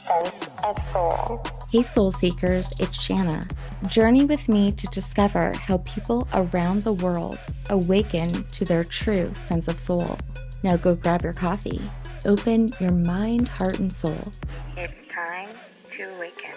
sense of soul. Hey, Soul Seekers, it's Shanna. Journey with me to discover how people around the world awaken to their true sense of soul. Now go grab your coffee. Open your mind, heart, and soul. It's time to awaken.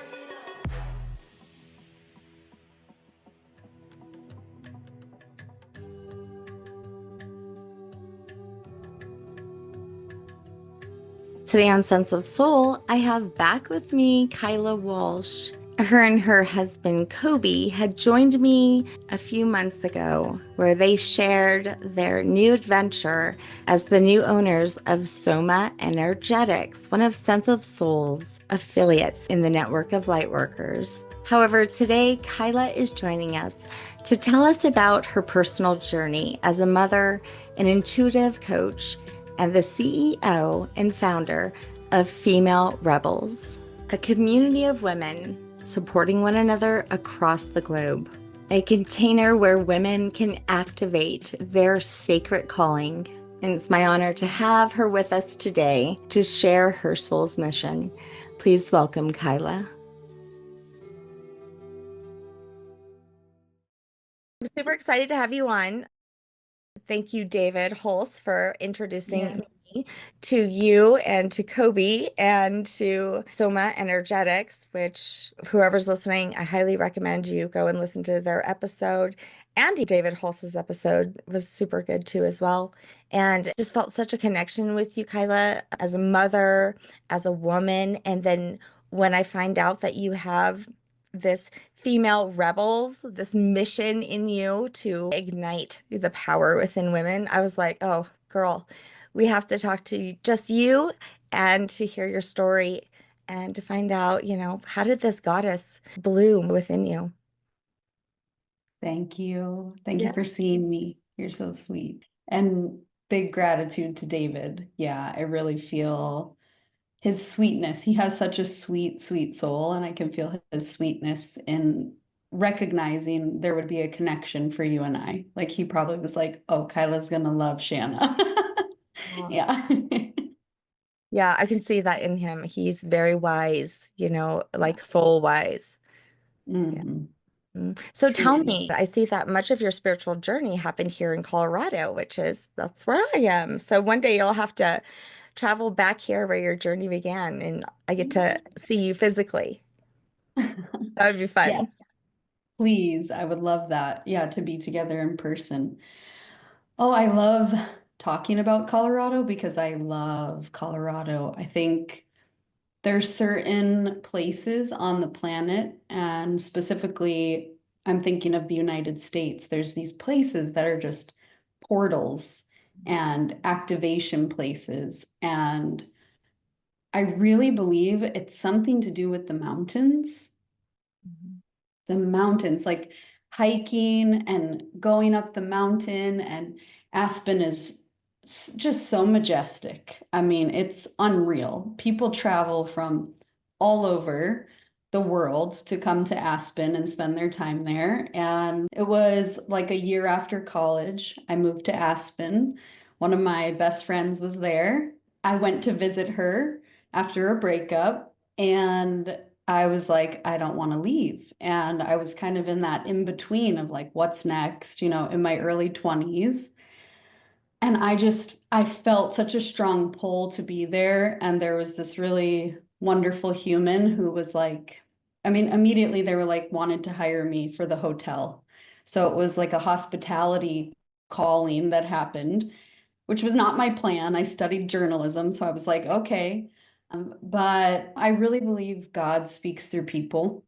Today on Sense of Soul, I have back with me Chyla Walsh. Her and her husband Coby had joined me a few months ago where they shared their new adventure as the new owners of SomaEnergetics, one of Sense of Soul's affiliates in the network of lightworkers. However, today Chyla is joining us to tell us about her personal journey as a mother, an intuitive coach, and the CEO and founder of Female Rebels, a community of women supporting one another across the globe, a container where women can activate their sacred calling. And it's my honor to have her with us today to share her soul's mission. Please welcome Chyla. I'm super excited to have you on. Thank you, David Hulse, for introducing me to you and to Coby and to SomaEnergetics, which whoever's listening, I highly recommend you go and listen to their episode. And David Hulse's episode was super good too, as well. And just felt such a connection with you, Chyla, as a mother, as a woman. And then when I find out that you have this female rebels, this mission in you to ignite the power within women, I was like, oh, girl, we have to talk to just you and to hear your story and to find out, how did this goddess bloom within you? Thank you. Thank you Yeah. for seeing me. You're so sweet. And big gratitude to David. Yeah, I really feel his sweetness. He has such a sweet, sweet soul, and I can feel his sweetness in recognizing there would be a connection for you and I. Like he probably was like, "Oh, Kyla's gonna love Shanna." Yeah. Yeah, I can see that in him. He's very wise, like soul wise. Yeah. hmm So tell Truly. me, I see that much of your spiritual journey happened here in Colorado, that's where I am. So one day you'll have to travel back here where your journey began, and I get to see you physically. That would be fun. Yes, please. I would love that. Yeah, to be together in person. Oh, I love talking about Colorado because I love Colorado. I think there's certain places on the planet, and specifically, I'm thinking of the United States. There's these places that are just portals and activation places. And I really believe it's something to do with the mountains. The mountains, like hiking and going up the mountain, and Aspen is just so majestic. I mean, it's unreal. People travel from all over the world to come to Aspen and spend their time there. And it was like a year after college, I moved to Aspen. One of my best friends was there. I went to visit her after a breakup, and I was like, I don't want to leave. And I was kind of in that in between of like, what's next, in my early 20s. And I felt such a strong pull to be there. And there was this really wonderful human who was like, I mean, immediately they were like, wanted to hire me for the hotel. So it was like a hospitality calling that happened, which was not my plan. I studied journalism. So I was like, okay. But I really believe God speaks through people.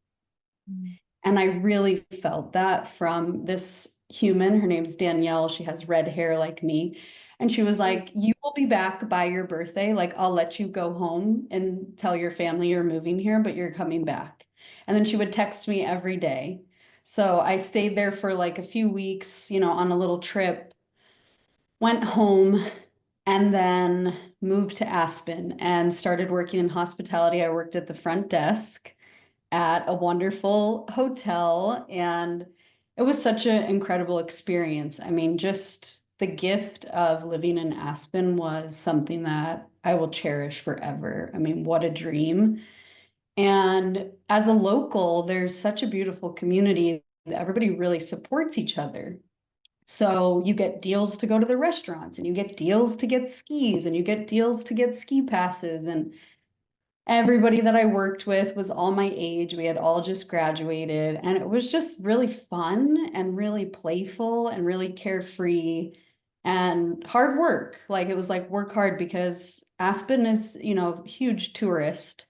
And I really felt that from this human. Her name's Danielle. She has red hair like me. And she was like, you will be back by your birthday. Like, I'll let you go home and tell your family you're moving here, but you're coming back. And then she would text me every day. So I stayed there for like a few weeks, on a little trip, went home, and then moved to Aspen and started working in hospitality. I worked at the front desk at a wonderful hotel, and it was such an incredible experience. I mean, just the gift of living in Aspen was something that I will cherish forever. I mean, what a dream. And as a local, there's such a beautiful community that everybody really supports each other. So you get deals to go to the restaurants, and you get deals to get skis, and you get deals to get ski passes. And everybody that I worked with was all my age. We had all just graduated, and it was just really fun and really playful and really carefree and hard work. Like it was like work hard, because Aspen is, a huge tourist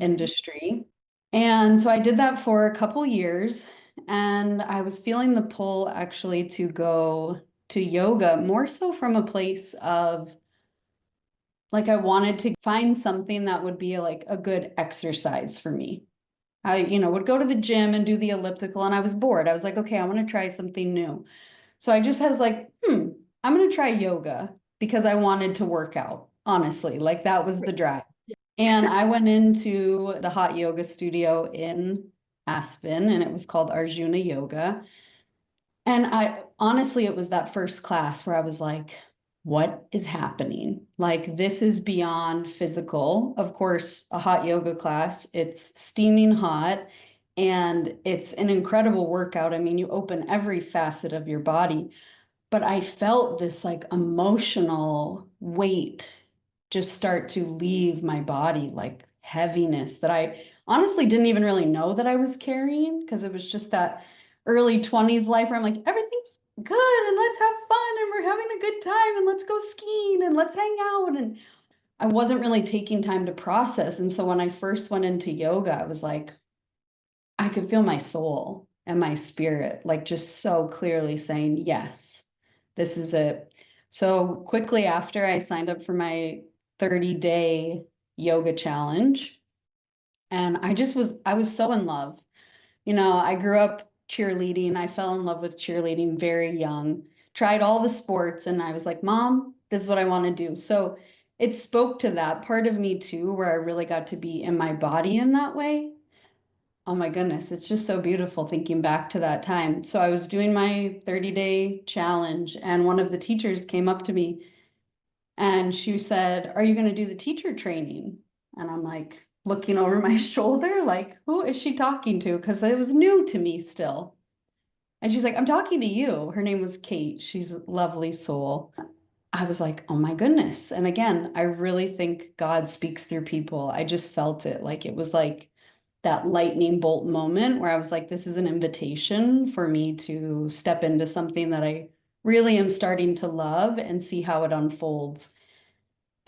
industry. And so I did that for a couple years, and I was feeling the pull actually to go to yoga, more so from a place of like I wanted to find something that would be like a good exercise for me. I, would go to the gym and do the elliptical, and I was bored. I was like, okay, I want to try something new. So I just was like, I'm going to try yoga because I wanted to work out, honestly. Like that was the drive. And I went into the hot yoga studio in Aspen, and it was called Arjuna Yoga. And I honestly, it was that first class where I was like, what is happening? Like, this is beyond physical. Of course, a hot yoga class, it's steaming hot and it's an incredible workout. I mean, you open every facet of your body, but I felt this like emotional weight just start to leave my body, like heaviness that I honestly didn't even really know that I was carrying, because it was just that early 20s life where I'm like, everything's good and let's have fun and we're having a good time and let's go skiing and let's hang out. And I wasn't really taking time to process. And so when I first went into yoga, I was like, I could feel my soul and my spirit like just so clearly saying, yes, this is it. So quickly after, I signed up for my 30-day yoga challenge. And I was so in love. I grew up cheerleading. I fell in love with cheerleading very young, tried all the sports, and I was like, Mom, this is what I want to do. So it spoke to that part of me too, where I really got to be in my body in that way. Oh my goodness, it's just so beautiful thinking back to that time. So I was doing my 30-day challenge, and one of the teachers came up to me and she said, Are you going to do the teacher training? And I'm like looking over my shoulder, like, who is she talking to? Because it was new to me still. And she's like, I'm talking to you. Her name was Kate. She's a lovely soul. I was like, oh my goodness. And again, I really think God speaks through people. I just felt it. Like it was like that lightning bolt moment where I was like, this is an invitation for me to step into something that I really am starting to love and see how it unfolds.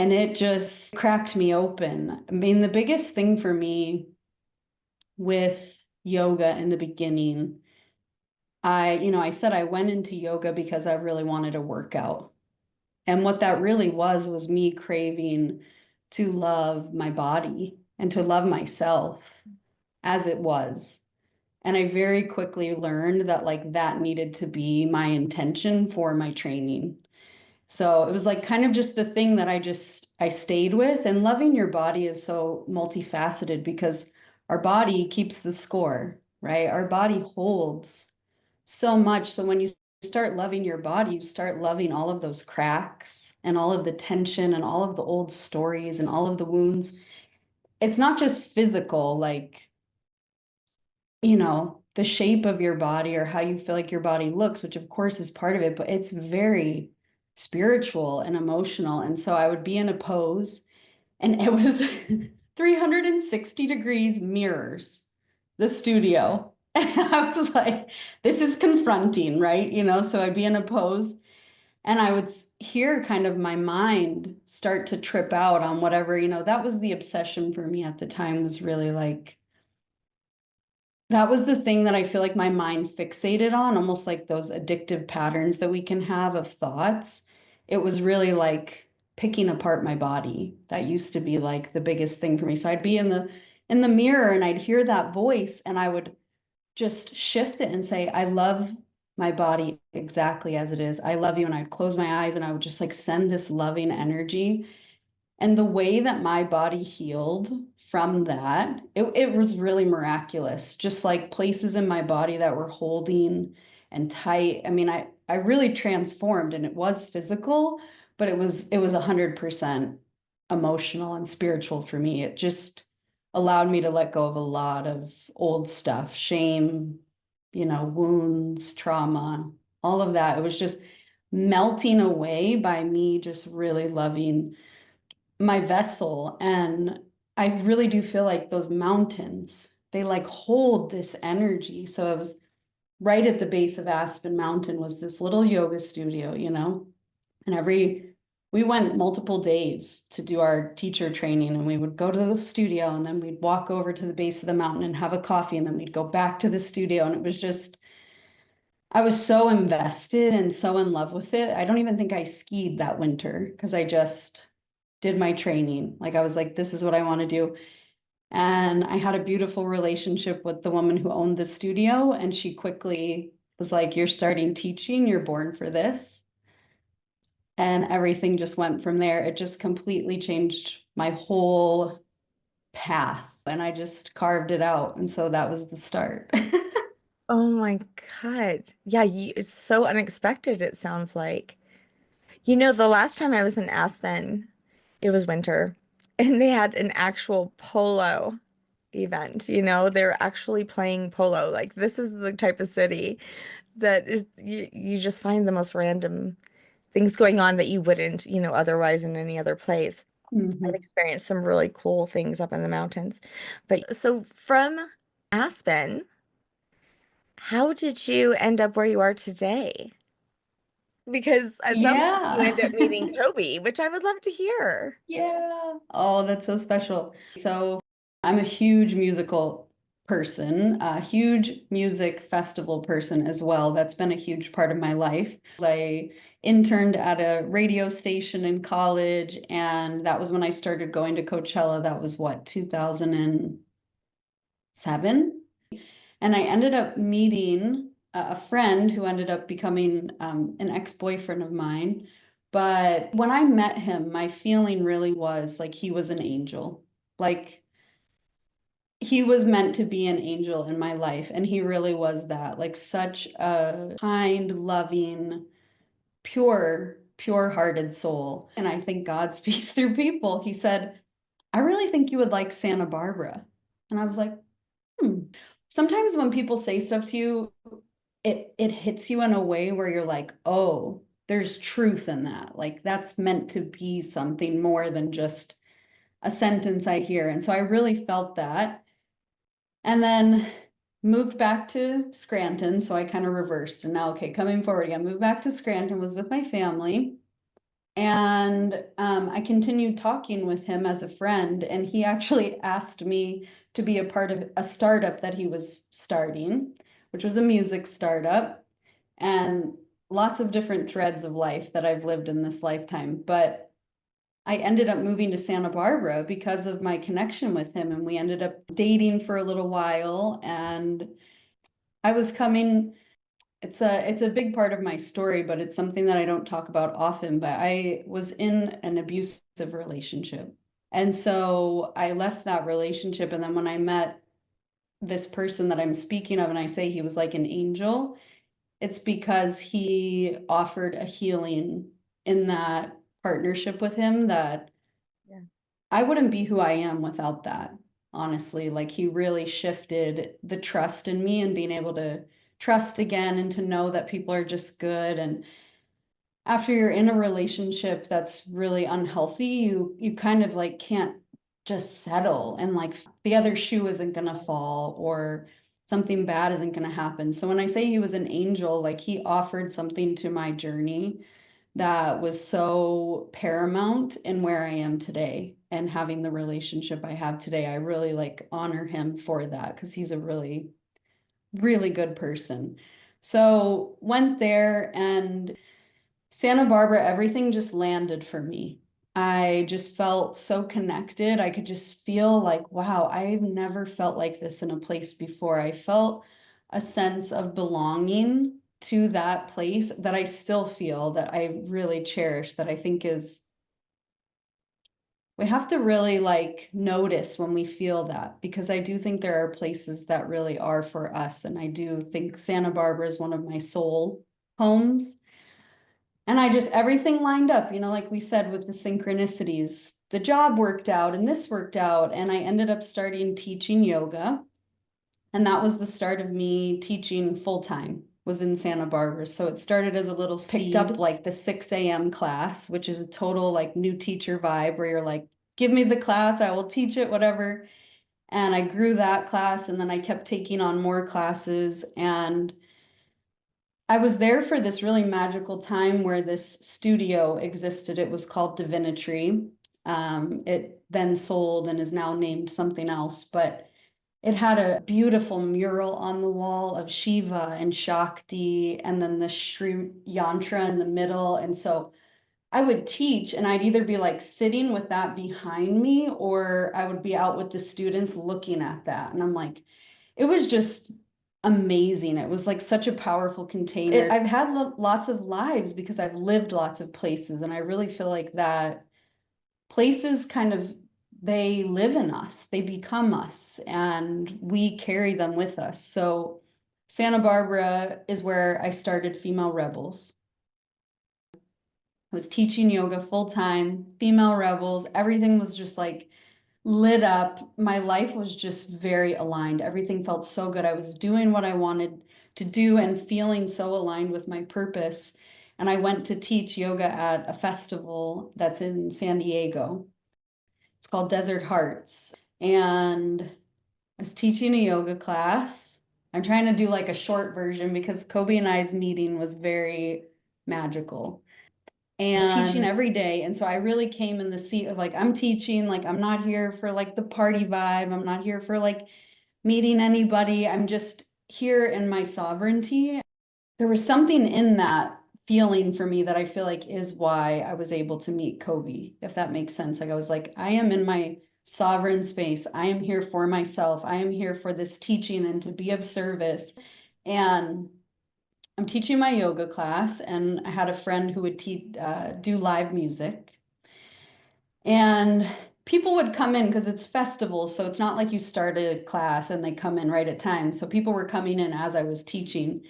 And it just cracked me open. I mean, the biggest thing for me with yoga in the beginning, I said I went into yoga because I really wanted to work out. And what that really was me craving to love my body and to love myself as it was. And I very quickly learned that like that needed to be my intention for my training. So it was like kind of just the thing that I stayed with. And loving your body is so multifaceted because our body keeps the score, right? Our body holds so much. So when you start loving your body, you start loving all of those cracks and all of the tension and all of the old stories and all of the wounds. It's not just physical, like, the shape of your body or how you feel like your body looks, which of course is part of it, but it's very spiritual and emotional. And so I would be in a pose and it was 360 degrees mirrors, the studio. And I was like, this is confronting, right? So I'd be in a pose and I would hear kind of my mind start to trip out on whatever, that was the obsession for me at the time, was really like, that was the thing that I feel like my mind fixated on, almost like those addictive patterns that we can have of thoughts. It was really like picking apart my body. That used to be like the biggest thing for me. So I'd be in the mirror and I'd hear that voice and I would just shift it and say, I love my body exactly as it is. I love you. And I'd close my eyes and I would just like send this loving energy. And the way that my body healed from that, it was really miraculous. Just like places in my body that were holding and tight. I mean, I really transformed, and it was physical, but it was 100% emotional and spiritual for me. It just allowed me to let go of a lot of old stuff, shame, wounds, trauma, all of that. It was just melting away by me just really loving my vessel. And I really do feel like those mountains, they like hold this energy. So it was right at the base of Aspen Mountain was this little yoga studio, and we went multiple days to do our teacher training, and we would go to the studio and then we'd walk over to the base of the mountain and have a coffee, and then we'd go back to the studio. And it was just, I was so invested and so in love with it. I don't even think I skied that winter because I just did my training. Like I was like, this is what I want to do. And I had a beautiful relationship with the woman who owned the studio, and she quickly was like, you're starting teaching, you're born for this. And everything just went from there. It just completely changed my whole path, and I just carved it out. And so that was the start. Oh my God. Yeah, it's so unexpected, it sounds like. You know, the last time I was in Aspen, it was winter, and they had an actual polo event. You know, they're actually playing polo. Like, this is the type of city that is, you just find the most random things going on that you wouldn't, otherwise in any other place. I've Mhm. experienced some really cool things up in the mountains. But so from Aspen, how did you end up where you are today? Because at some point you Yeah. end up meeting Coby, which I would love to hear. Yeah. Oh, that's so special. So I'm a huge musical person, a huge music festival person as well. That's been a huge part of my life. I interned at a radio station in college, and that was when I started going to Coachella. That was what, 2007? And I ended up meeting a friend who ended up becoming an ex-boyfriend of mine. But when I met him, my feeling really was like he was an angel. Like he was meant to be an angel in my life. And he really was that. Like such a kind, loving, pure-hearted soul. And I think God speaks through people. He said, I really think you would like Santa Barbara. And I was like, hmm. Sometimes when people say stuff to you, it hits you in a way where you're like, oh, there's truth in that. Like that's meant to be something more than just a sentence I hear. And so I really felt that. And then moved back to Scranton. So I kind of reversed. And now, okay, coming forward again, moved back to Scranton, was with my family. And I continued talking with him as a friend, and he actually asked me to be a part of a startup that he was starting, which was a music startup, and lots of different threads of life that I've lived in this lifetime. But I ended up moving to Santa Barbara because of my connection with him, and we ended up dating for a little while. And I was coming it's a big part of my story, but it's something that I don't talk about often. But I was in an abusive relationship. And so I left that relationship. And then when I met this person that I'm speaking of, and I say he was like an angel, it's because he offered a healing in that partnership with him that Yeah. I wouldn't be who I am without that, honestly. Like he really shifted the trust in me and being able to trust again and to know that people are just good. And after you're in a relationship that's really unhealthy, you kind of like can't just settle and like the other shoe isn't gonna fall or something bad isn't gonna happen. So when I say he was an angel, like he offered something to my journey that was so paramount in where I am today and having the relationship I have today. I really like honor him for that because he's a really, really good person. So went there, and Santa Barbara, everything just landed for me. I just felt so connected. I could just feel like, wow, I've never felt like this in a place before. I felt a sense of belonging to that place that I still feel, that I really cherish, that I think is, we have to really like notice when we feel that, because I do think there are places that really are for us. And I do think Santa Barbara is one of my soul homes. And I just, everything lined up, like we said, with the synchronicities. the job worked out and this worked out, and I ended up starting teaching yoga. And that was the start of me teaching full time, was in Santa Barbara. So it started as a little seed, picked up like the 6 a.m. class, which is a total like new teacher vibe where you're like, give me the class, I will teach it, whatever. And I grew that class, and then I kept taking on more classes. And I was there for this really magical time where this studio existed. It was called Divinity. It then sold and is now named something else, but it had a beautiful mural on the wall of Shiva and Shakti, and then the Sri Yantra in the middle. And so I would teach, and I'd either be like sitting with that behind me, or I would be out with the students looking at that. And I'm like, it was just amazing. It was like such a powerful container. I've had lots of lives because I've lived lots of places, and I really feel like that places kind of, they live in us, they become us, and we carry them with us. So Santa Barbara is where I started Female Rebels. I was teaching yoga full time, Female Rebels, everything was just like lit up. My life was just very aligned. Everything felt so good. I was doing what I wanted to do and feeling so aligned with my purpose. And I went to teach yoga at a festival that's in San Diego. It's called Desert Hearts. And I was teaching a yoga class. I'm trying to do like a short version because Coby and I's meeting was very magical. And I was teaching every day. And so I really came in the seat of like, I'm teaching, like, I'm not here for like the party vibe. I'm not here for like meeting anybody. I'm just here in my sovereignty. There was something in that feeling for me that I feel like is why I was able to meet Coby, if that makes sense. Like I was like, I am in my sovereign space. I am here for myself. I am here for this teaching and to be of service. And I'm teaching my yoga class, and I had a friend who would do live music. And people would come in because it's festivals, so it's not like you start a class and they come in right at time. So people were coming in as I was teaching.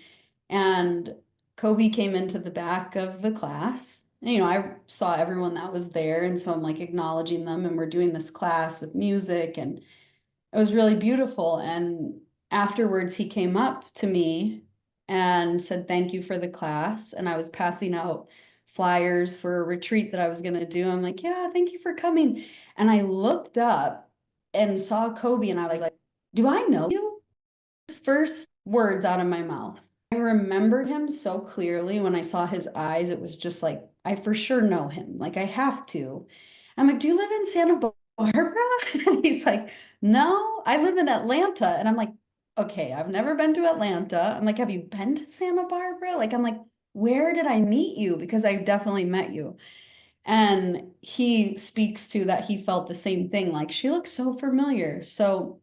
And Coby came into the back of the class. And, I saw everyone that was there. And so I'm like acknowledging them, and we're doing this class with music, and it was really beautiful. And afterwards, he came up to me and said, thank you for the class. And I was passing out flyers for a retreat that I was going to do. I'm like, yeah, thank you for coming. And I looked up and saw Coby, and I was like, do I know you? First words out of my mouth. I remembered him so clearly when I saw his eyes. It was just like, I for sure know him. Like, I have to. I'm like, do you live in Santa Barbara? And he's like, no, I live in Atlanta. And I'm like, okay, I've never been to Atlanta. I'm like, have you been to Santa Barbara? Like, I'm like, where did I meet you? Because I definitely met you. And he speaks to that he felt the same thing. Like, she looks so familiar. So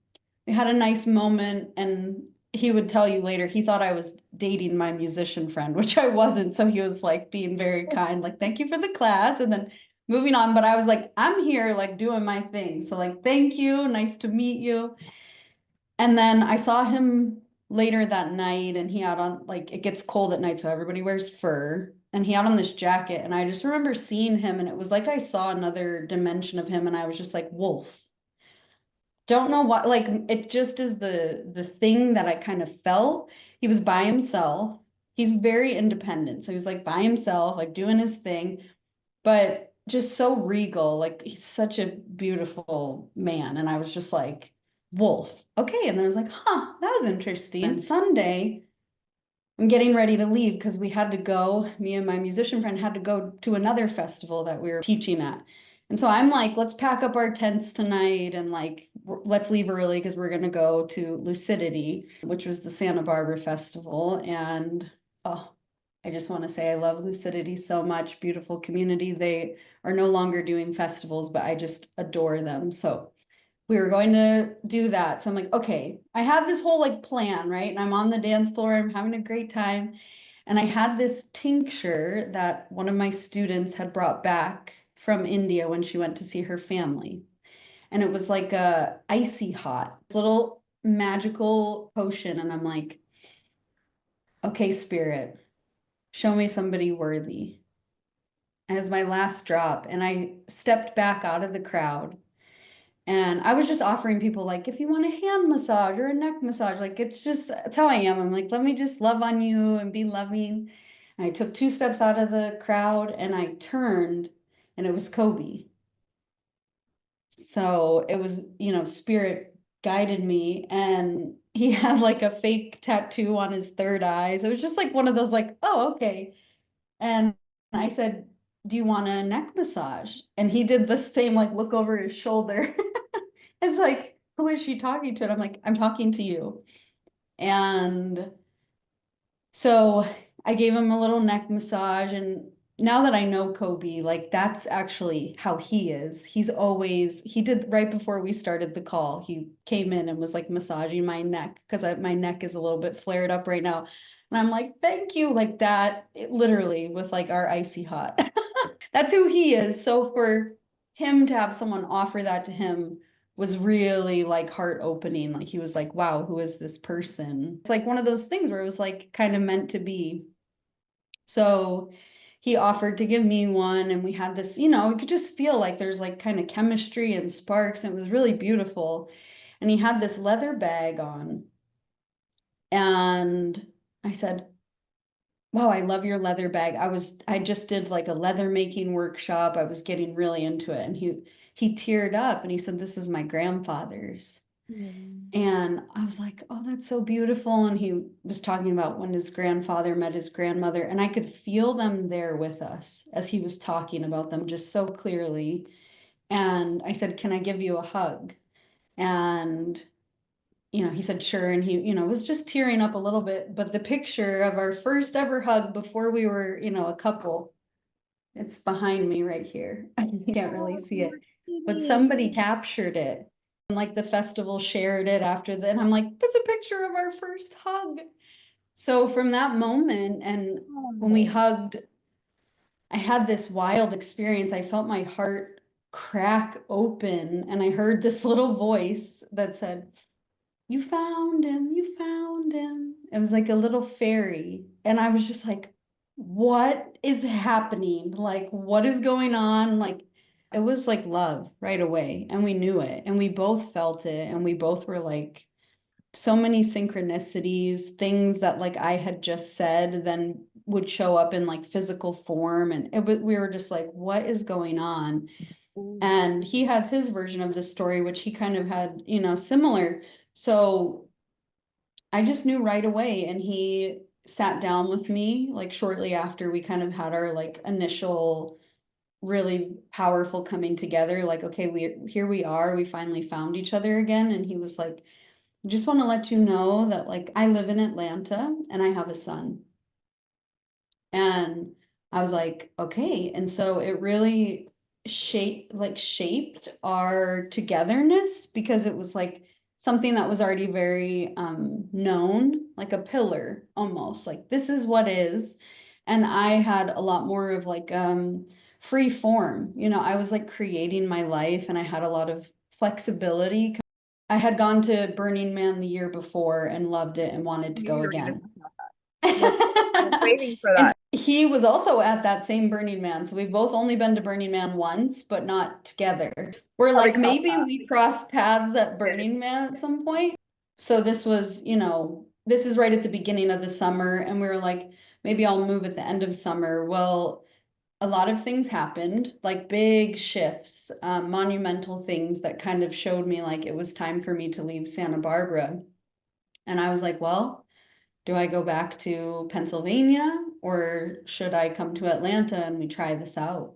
we had a nice moment, and he would tell you later he thought I was dating my musician friend, which I wasn't. So he was like being very kind, like, thank you for the class, and then moving on. But I was like, I'm here like doing my thing. So like, thank you, nice to meet you. And then I saw him later that night, and he had on, like, it gets cold at night, so everybody wears fur. And he had on this jacket, and I just remember seeing him, and it was like I saw another dimension of him, and I was just like, Wolf. Don't know what, like, it just is the thing that I kind of felt. He was by himself. He's very independent. So he was like by himself, like doing his thing, but just so regal. Like, he's such a beautiful man. And I was just like, Wolf. Okay. And then I was like, huh, that was interesting. And Sunday, I'm getting ready to leave because we had to go, me and my musician friend had to go to another festival that we were teaching at. And so I'm like, let's pack up our tents tonight, and like, let's leave early because we're going to go to Lucidity, which was the Santa Barbara festival. And oh, I just want to say I love Lucidity so much. Beautiful community. They are no longer doing festivals, but I just adore them. So we were going to do that. So I'm like, okay, I had this whole like plan, right? And I'm on the dance floor, I'm having a great time. And I had this tincture that one of my students had brought back from India when she went to see her family. And it was like a icy hot, little magical potion. And I'm like, okay, spirit, show me somebody worthy. as my last drop. And I stepped back out of the crowd. And I was just offering people, like, if you want a hand massage or a neck massage, like, it's how I am. I'm like, let me just love on you and be loving. And I took 2 steps out of the crowd and I turned and it was Coby. So it was, spirit guided me, and he had like a fake tattoo on his third eye. So it was just like one of those, like, oh, okay. And I said, do you want a neck massage? And he did the same, like, look over his shoulder. It's like, who is she talking to? And I'm like, I'm talking to you. And so I gave him a little neck massage. And now that I know Coby, like, that's actually how he is. He did right before we started the call, he came in and was like massaging my neck because my neck is a little bit flared up right now. And I'm like, thank you, like that, literally with like our icy hot. That's who he is. So for him to have someone offer that to him was really like heart opening. Like he was like, wow, who is this person? It's like one of those things where it was like kind of meant to be. So he offered to give me one, and we had this, we could just feel like there's like kind of chemistry and sparks, and it was really beautiful. And he had this leather bag on. And I said, wow, I love your leather bag. I just did like a leather making workshop. I was getting really into it. And he teared up and he said, this is my grandfather's. And I was like, oh, that's so beautiful. And he was talking about when his grandfather met his grandmother. And I could feel them there with us as he was talking about them just so clearly. And I said, can I give you a hug? And he said, sure. And he, was just tearing up a little bit. But the picture of our first ever hug before we were, a couple, it's behind me right here. You can't really see it, but somebody captured it. And like the festival shared it after that. And I'm like, that's a picture of our first hug. So from that moment, and when we hugged, I had this wild experience. I felt my heart crack open, and I heard this little voice that said, you found him, you found him. It was like a little fairy. And I was just like, what is happening? Like, what is going on? Like, it was like love right away. And we knew it. And we both felt it. And we both were like, so many synchronicities, things that like I had just said then would show up in like physical form. And we were just like, what is going on? And he has his version of the story, which he kind of had, similar. So I just knew right away. And he sat down with me like shortly after we kind of had our like initial really powerful coming together. Like, okay, here we are. We finally found each other again. And he was like, just want to let you know that like I live in Atlanta and I have a son. And I was like, okay. And so it really shaped our togetherness, because it was like something that was already very known, like a pillar almost, like this is what is. And I had a lot more of like free form. I was like creating my life, and I had a lot of flexibility. I had gone to Burning Man the year before and loved it and wanted to go again. Yes, I was waiting for And that. he was also at that same Burning Man. So we've both only been to Burning Man once, but not together. We're Probably like, maybe we crossed paths at Burning Man at some point. So this was, this is right at the beginning of the summer. And we were like, maybe I'll move at the end of summer. Well, a lot of things happened, like big shifts, monumental things that kind of showed me like it was time for me to leave Santa Barbara. And I was like, well, do I go back to Pennsylvania, or should I come to Atlanta and we try this out?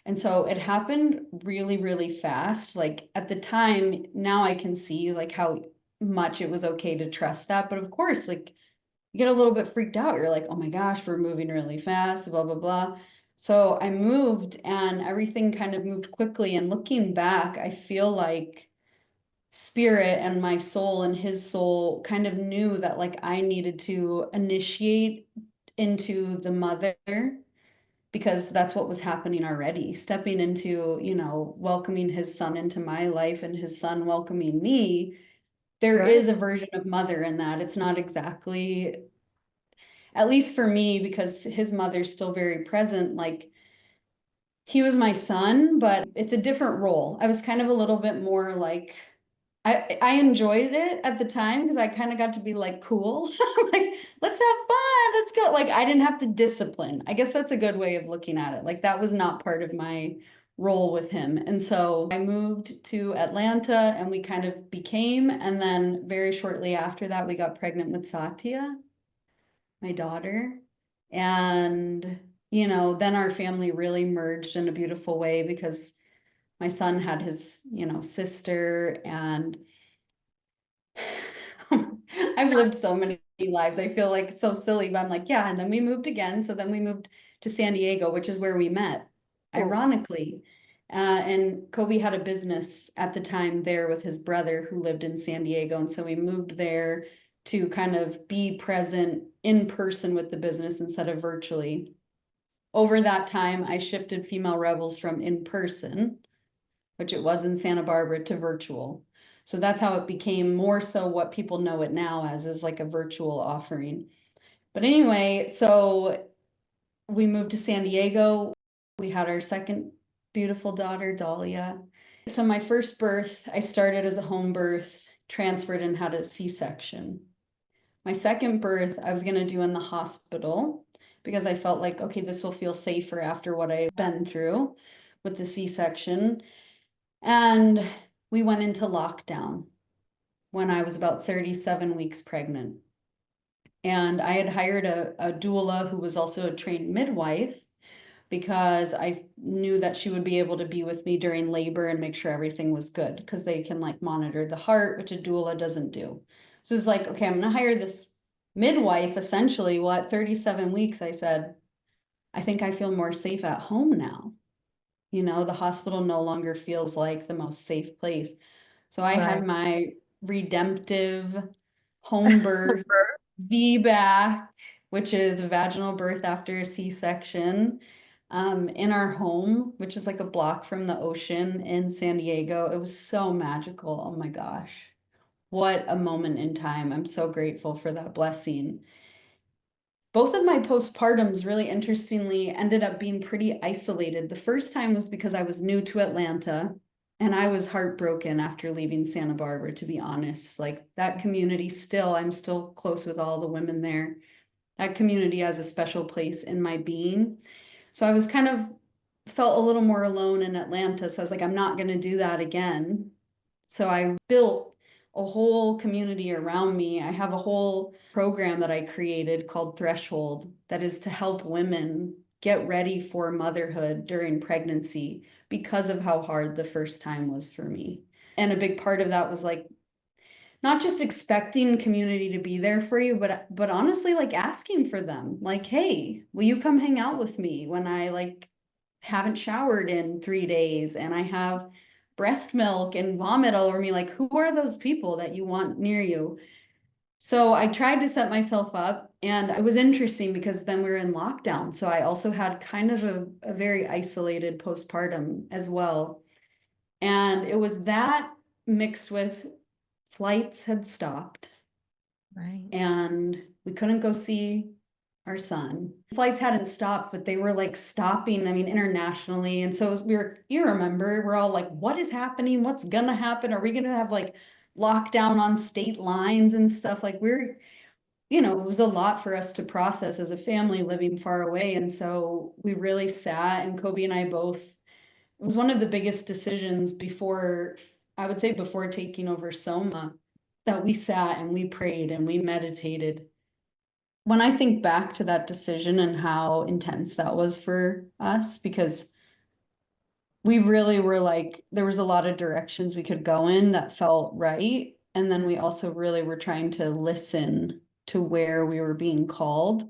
And so it happened really, really fast. Like at the time, now I can see like how much it was okay to trust that. But of course, like you get a little bit freaked out. You're like, oh my gosh, we're moving really fast, blah, blah, blah. So I moved and everything kind of moved quickly. And looking back, I feel like spirit and my soul and his soul kind of knew that like I needed to initiate into the mother, because that's what was happening already, stepping into, welcoming his son into my life and his son welcoming me. There Right. is a version of mother in that. It's not exactly, at least for me, because his mother's still very present, like He was my son, but it's a different role. I was kind of a little bit more like, I enjoyed it at the time because I kind of got to be like cool. Like, let's have fun, let's go. Like, I didn't have to discipline. I guess that's a good way of looking at it. Like, that was not part of my role with him. And so I moved to Atlanta and we kind of became, and then very shortly after that, we got pregnant with Satya, my daughter. And, then our family really merged in a beautiful way because my son had his, sister, and I've lived so many lives. I feel like so silly, but I'm like, yeah. And then we moved again. So then we moved to San Diego, which is where we met, ironically. And Coby had a business at the time there with his brother who lived in San Diego. And so we moved there to kind of be present in person with the business instead of virtually. Over that time, I shifted Female Rebels from in person, which it was in Santa Barbara, to virtual. So that's how it became more so what people know it now as, is like a virtual offering. But anyway, so we moved to San Diego. We had our second beautiful daughter, Dahlia. So my first birth, I started as a home birth, transferred and had a C-section. My second birth, I was going to do in the hospital because I felt like, okay, this will feel safer after what I've been through with the C-section. And we went into lockdown when I was about 37 weeks pregnant. And I had hired a doula who was also a trained midwife because I knew that she would be able to be with me during labor and make sure everything was good, because they can like monitor the heart, which a doula doesn't do. So it was like, okay, I'm going to hire this midwife essentially. Well, at 37 weeks, I said, I think I feel more safe at home now. The hospital no longer feels like the most safe place. So I had my redemptive home birth VBAC, which is a vaginal birth after a C-section, in our home, which is like a block from the ocean in San Diego. It was so magical. Oh my gosh. What a moment in time. I'm so grateful for that blessing. Both of my postpartums, really interestingly, ended up being pretty isolated. The first time was because I was new to Atlanta and I was heartbroken after leaving Santa Barbara, to be honest. Like, that community still, I'm still close with all the women there. That community has a special place in my being. So I was kind of felt a little more alone in Atlanta. So I was like, I'm not going to do that again. So I built a whole community around me. I have a whole program that I created called Threshold that is to help women get ready for motherhood during pregnancy because of how hard the first time was for me. And a big part of that was like not just expecting community to be there for you, but honestly, like asking for them, like, hey, will you come hang out with me when I like haven't showered in 3 days and I have breast milk and vomit all over me? Like, who are those people that you want near you? So I tried to set myself up, and it was interesting because then we were in lockdown. So I also had kind of a very isolated postpartum as well. And it was that mixed with flights had stopped. Right. And we couldn't go see our son. Flights hadn't stopped, but they were like stopping, I mean, internationally. And so you remember, we're all like, what is happening? What's gonna happen? Are we gonna have like lockdown on state lines and stuff? Like, it was a lot for us to process as a family living far away. And so we really sat, and Coby and I both, it was one of the biggest decisions before, I would say before taking over Soma, that we sat and we prayed and we meditated. When I think back to that decision and how intense that was for us, because we really were like, there was a lot of directions we could go in that felt right. And then we also really were trying to listen to where we were being called.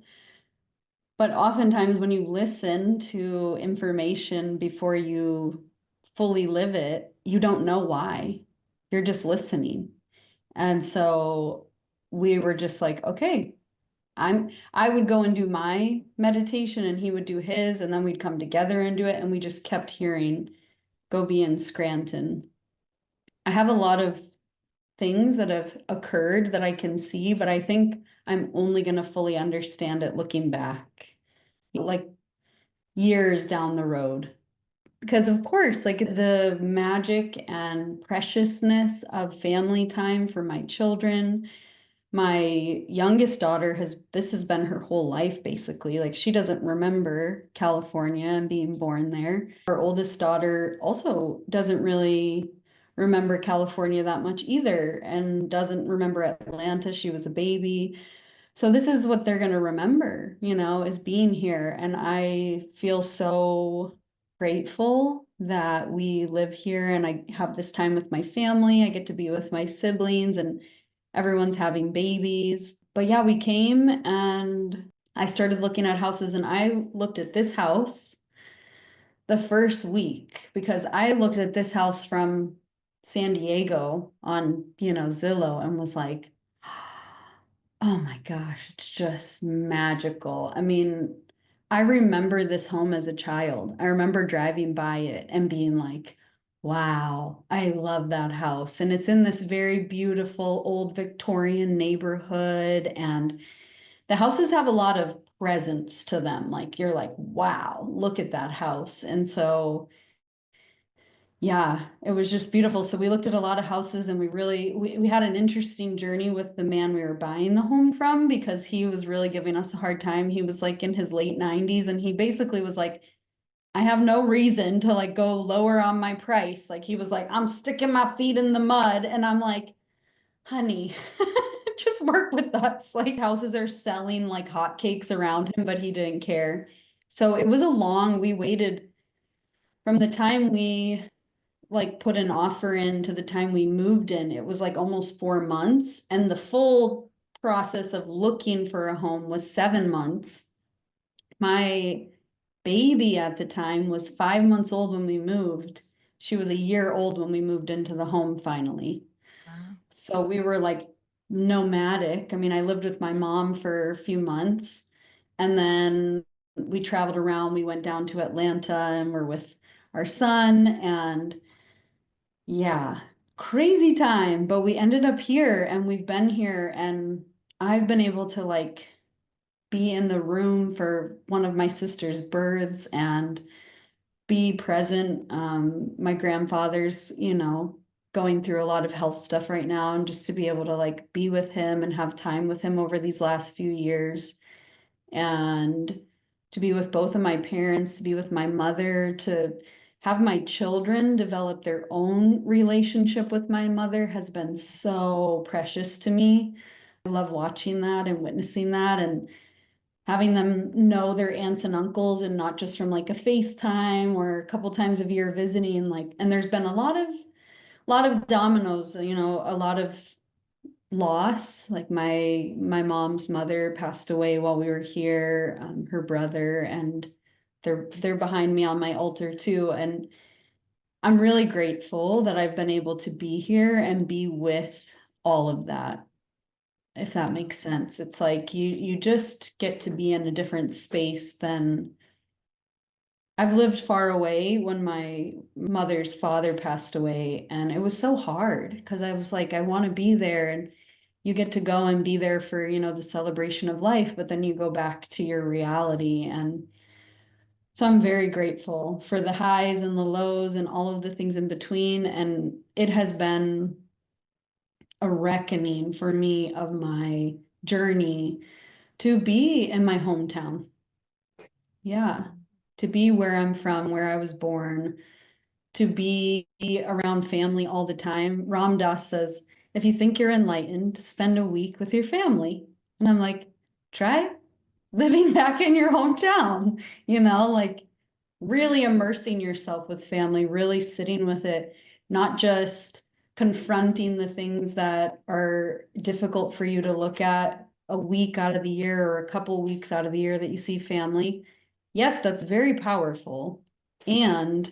But oftentimes when you listen to information before you fully live it, you don't know why. You're just listening. And so we were just like, okay, I would go and do my meditation and he would do his, and then we'd come together and do it, and we just kept hearing, go be in Scranton. I have a lot of things that have occurred that I can see, but I think I'm only going to fully understand it looking back, like years down the road. because of course, like the magic and preciousness of family time for my children. My youngest daughter this has been her whole life basically. Like she doesn't remember California and being born there. Our oldest daughter also doesn't really remember California that much either and doesn't remember Atlanta. She was a baby. So this is what they're going to remember, is being here. And I feel so grateful that we live here and I have this time with my family. I get to be with my siblings and everyone's having babies. But yeah, we came and I started looking at houses and I looked at this house the first week because I looked at this house from San Diego on, Zillow and was like, oh my gosh, it's just magical. I mean, I remember this home as a child. I remember driving by it and being like, wow, I love that house. And it's in this very beautiful old Victorian neighborhood. And the houses have a lot of presence to them. Like, you're like, wow, look at that house. And so, yeah, it was just beautiful. So we looked at a lot of houses and we had an interesting journey with the man we were buying the home from because he was really giving us a hard time. He was like in his late 90s and he basically was like, I have no reason to like go lower on my price. Like he was like, I'm sticking my feet in the mud. And I'm like, honey, just work with us. Like houses are selling like hotcakes around him, but he didn't care. So it was we waited from the time we like put an offer in to the time we moved in, it was like almost 4 months. And the full process of looking for a home was 7 months. My baby at the time was 5 months old when we moved. She was a year old when we moved into the home finally. Wow. So we were like nomadic. I mean, I lived with my mom for a few months and then we traveled around. We went down to Atlanta and we're with our son and yeah, crazy time, but we ended up here and we've been here and I've been able to like be in the room for one of my sister's births and be present. My grandfather's, going through a lot of health stuff right now and just to be able to like be with him and have time with him over these last few years and to be with both of my parents, to be with my mother, to have my children develop their own relationship with my mother has been so precious to me. I love watching that and witnessing that and having them know their aunts and uncles and not just from like a FaceTime or a couple times a year visiting like and there's been a lot of dominoes, a lot of loss. Like my mom's mother passed away while we were here, her brother, and they're behind me on my altar too. And I'm really grateful that I've been able to be here and be with all of that, if that makes sense. It's like you just get to be in a different space than I've lived far away when my mother's father passed away, and it was so hard because I was like, I want to be there, and you get to go and be there for, the celebration of life, but then you go back to your reality. And so I'm very grateful for the highs and the lows and all of the things in between. And it has been a reckoning for me of my journey to be in my hometown. Yeah, to be where I'm from, where I was born, to be around family all the time. Ram Dass says, if you think you're enlightened, spend a week with your family. And I'm like, try living back in your hometown, like really immersing yourself with family, really sitting with it, not just confronting the things that are difficult for you to look at a week out of the year or a couple weeks out of the year that you see family. Yes, that's very powerful. And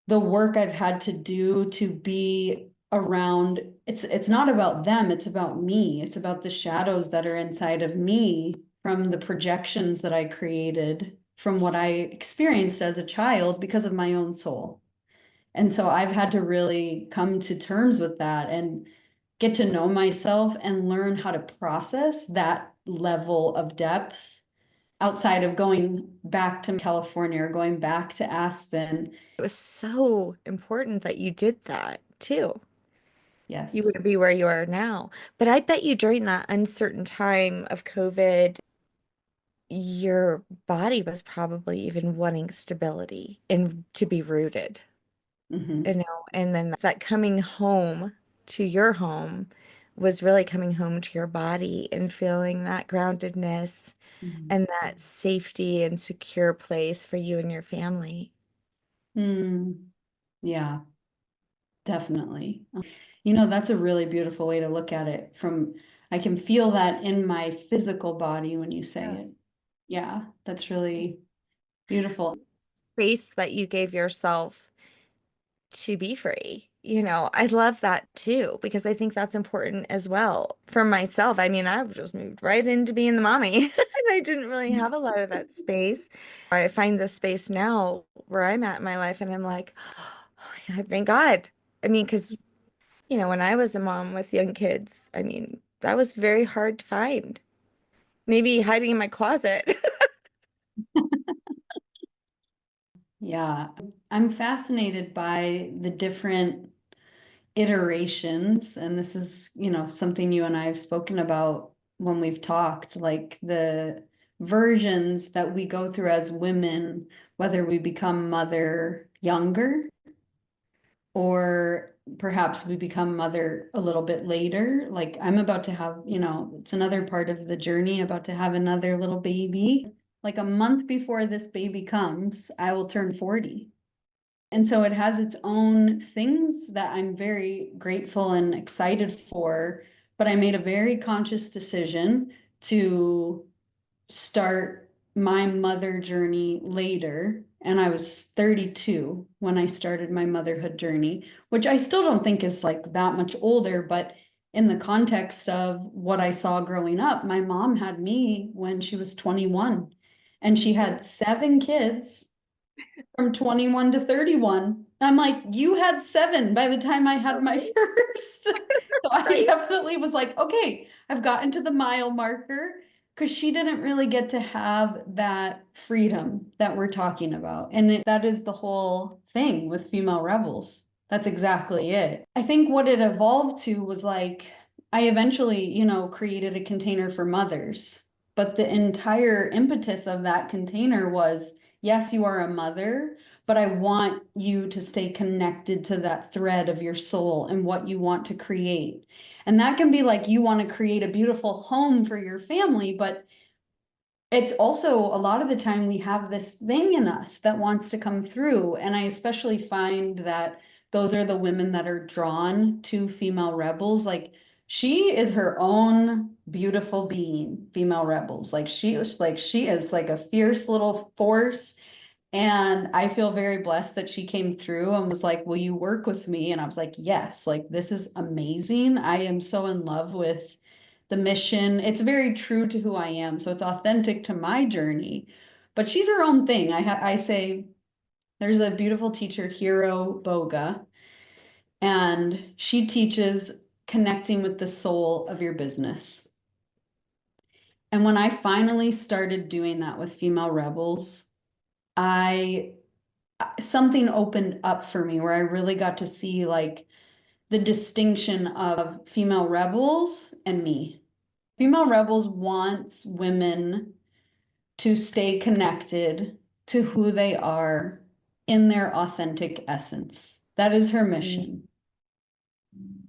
the work I've had to do to be around it's not about them, it's about me. It's about the shadows that are inside of me from the projections that I created from what I experienced as a child because of my own soul. And so I've had to really come to terms with that and get to know myself and learn how to process that level of depth outside of going back to California or going back to Aspen. It was so important that you did that too. You Yes. wouldn't be where you are now. But I bet you during that uncertain time of COVID, your body was probably even wanting stability and to be rooted, Hmm. and then that coming home to your home was really coming home to your body and feeling that groundedness and that safety and secure place for you and your family. Mm, yeah, definitely. That's a really beautiful way to look at it from, I can feel that in my physical body when you say Yeah. it. Yeah, that's really beautiful. Space that you gave yourself to be free. I love that too, because I think that's important as well for myself. I mean, I've just moved right into being the mommy, and I didn't really have a lot of that space. I find this space now where I'm at in my life, and I'm like, oh my God, thank God. I mean, because, when I was a mom with young kids, I mean, that was very hard to find. Maybe hiding in my closet. Yeah, I'm fascinated by the different iterations, and this is, something you and I have spoken about when we've talked, like the versions that we go through as women, whether we become mother younger or perhaps we become mother a little bit later. Like I'm about to have, it's another part of the journey, about to have another little baby. Like a month before this baby comes, I will turn 40. And so it has its own things that I'm very grateful and excited for. But I made a very conscious decision to start my mother journey later. And I was 32 when I started my motherhood journey, which I still don't think is like that much older, but in the context of what I saw growing up, my mom had me when she was 21 and she had 7 kids from 21 to 31. I'm like, you had 7 by the time I had my first. So I Right. definitely was like, okay, I've gotten to the mile marker because she didn't really get to have that freedom that we're talking about. And that is the whole thing with female rebels. That's exactly it. I think what it evolved to was like, I eventually, created a container for mothers. But the entire impetus of that container was, yes, you are a mother, but I want you to stay connected to that thread of your soul and what you want to create. And that can be like you want to create a beautiful home for your family, but it's also a lot of the time we have this thing in us that wants to come through. And I especially find that those are the women that are drawn to female rebels. Like she is her own beautiful being, female rebels. She is like a fierce little force, and I feel very blessed that she came through and was like, will you work with me? And I was like, yes, like this is amazing. I am so in love with the mission. It's very true to who I am. So it's authentic to my journey. But she's her own thing. I say there's a beautiful teacher, Hiro Boga, and she teaches connecting with the soul of your business. And when I finally started doing that with female rebels, I something opened up for me where I really got to see like the distinction of female rebels and me. Female rebels wants women to stay connected to who they are in their authentic essence. That is her mission.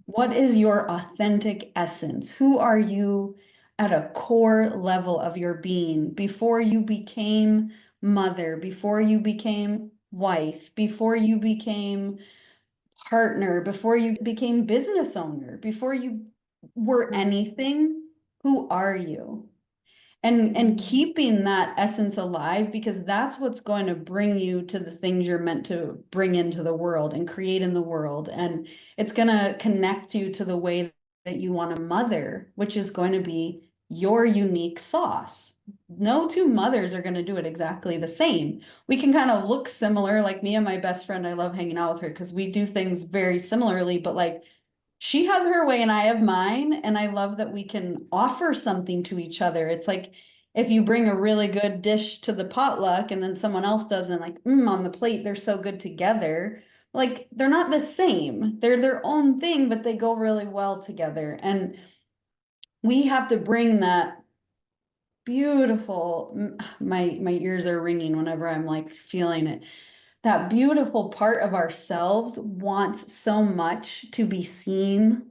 What is your authentic essence? Who are you at a core level of your being before you became mother, before you became wife, before you became partner, before you became business owner, before you were anything? Who are you? And keeping that essence alive, because that's what's going to bring you to the things you're meant to bring into the world and create in the world. And it's going to connect you to the way that you want to mother, which is going to be your unique sauce. No two mothers are going to do it exactly the same. We can kind of look similar, like me and my best friend. I love hanging out with her because we do things very similarly, but like she has her way and I have mine. And I love that we can offer something to each other. It's like if you bring a really good dish to the potluck and then someone else doesn't, like, on the plate, they're so good together. Like, they're not the same. They're their own thing, but they go really well together. And we have to bring that beautiful, my ears are ringing whenever I'm like feeling it. That beautiful part of ourselves wants so much to be seen,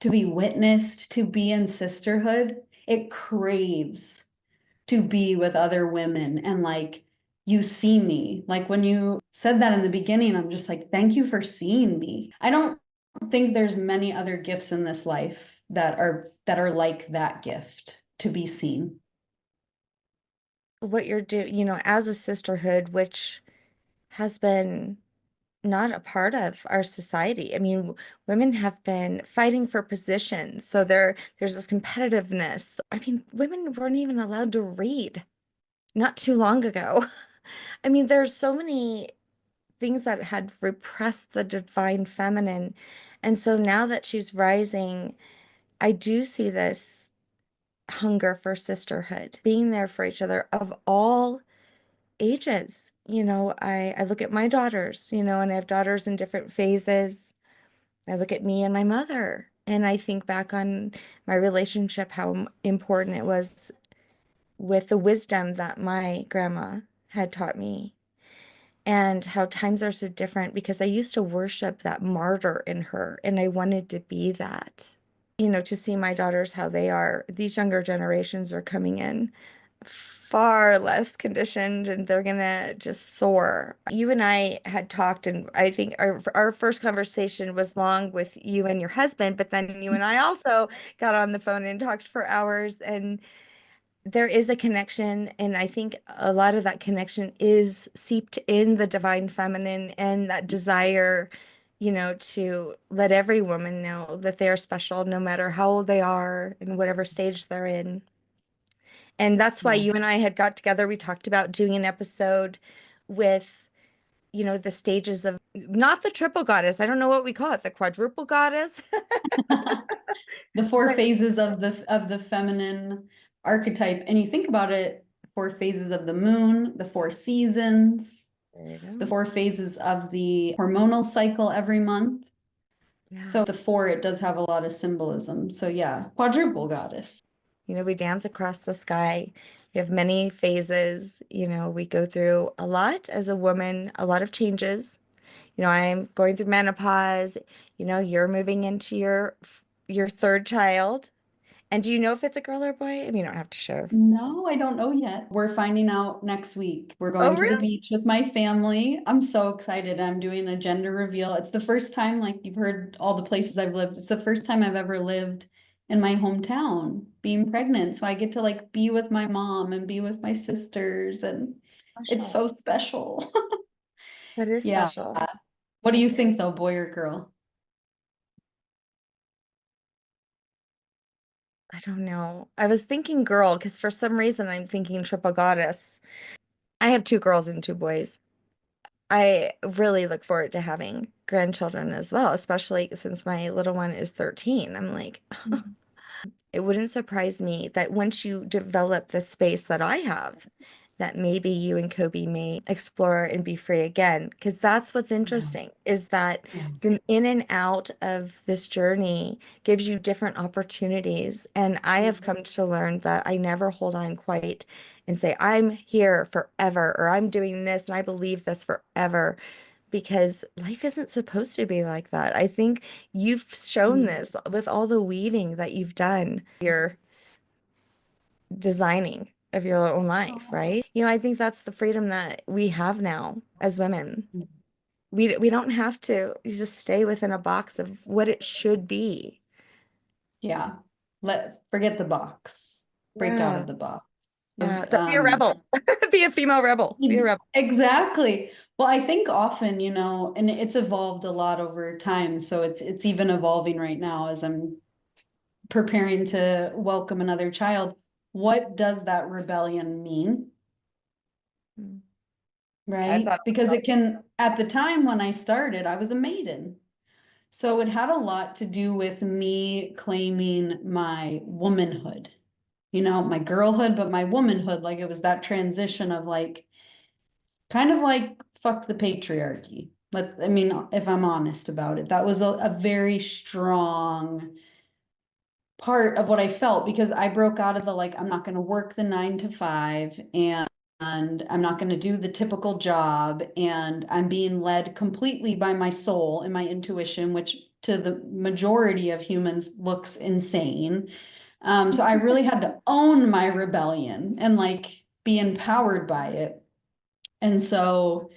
to be witnessed, to be in sisterhood. It craves to be with other women and like, you see me. Like when you said that in the beginning, I'm just like, thank you for seeing me. I don't think there's many other gifts in this life that are like that gift to be seen. What you're doing, as a sisterhood, which has been not a part of our society. I mean, women have been fighting for positions, so there's this competitiveness. I mean, women weren't even allowed to read not too long ago. I mean, there's so many things that had repressed the divine feminine. And so now that she's rising, I do see this hunger for sisterhood, being there for each other of all ages. I look at my daughters, and I have daughters in different phases. I look at me and my mother, and I think back on my relationship, how important it was with the wisdom that my grandma had taught me, and how times are so different because I used to worship that martyr in her, and I wanted to be that. To see my daughters how they are, these younger generations are coming in far less conditioned and they're gonna just soar. You and I had talked, and I think our first conversation was long with you and your husband, but then you and I also got on the phone and talked for hours, and there is a connection, and I think a lot of that connection is seeped in the divine feminine and that desire, to let every woman know that they are special no matter how old they are and whatever stage they're in. And that's why Yeah. you and I had got together. We talked about doing an episode with, the stages of not the triple goddess. I don't know what we call it, the quadruple goddess. The four But phases of the feminine archetype. And you think about it, 4 phases of the moon, the 4 seasons, there you the go. 4 phases of the hormonal cycle every month. Yeah. So the four, it does have a lot of symbolism. So yeah, quadruple goddess. We dance across the sky. We have many phases. We go through a lot as a woman, a lot of changes. I'm going through menopause. You're moving into your third child. And do you know if it's a girl or a boy? I mean, you don't have to share. No, I don't know yet. We're finding out next week. We're Oh, going to the really? beach with my family. I'm so excited. I'm doing a gender reveal. It's the first time, like you've heard all the places I've lived. It's the first time I've ever lived in my hometown being pregnant. So I get to like be with my mom and be with my sisters, and it's Special. so special. That is Yeah. special. What do you think though, boy or girl? I don't know. I was thinking girl because for some reason I'm thinking triple goddess. I have two girls and two boys. I really look forward to having grandchildren as well, especially since my little one is 13. I'm like, it wouldn't surprise me that once you develop the space that I have, that maybe you and Coby may explore and be free again. Because that's what's Yeah. interesting is that Yeah. the in and out of this journey gives you different opportunities. And I have come to learn that I never hold on quite and say, I'm here forever, or I'm doing this and I believe this forever. Because life isn't supposed to be like that. I think you've shown Mm. this with all the weaving that you've done. You're designing of your own life, right? I think that's the freedom that we have now as women. We don't have to just stay within a box of what it should be. Yeah. Forget the box. Break out Yeah. of the box. Yeah. Be a rebel. Be a female rebel. Be a rebel. Exactly. Well, I think often, and it's evolved a lot over time. So it's even evolving right now as I'm preparing to welcome another child. What does that rebellion mean? Mm. I Right? thought, Because it can, at the time when I started, I was a maiden. So it had a lot to do with me claiming my womanhood. my girlhood, but my womanhood. Like it was that transition of like, kind of like, fuck the patriarchy. But I mean, if I'm honest about it, that was a very strong part of what I felt because I broke out of the like, I'm not going to work the 9 to 5 and I'm not going to do the typical job. And I'm being led completely by my soul and my intuition, which to the majority of humans looks insane. So I really had to own my rebellion and like be empowered by it. And so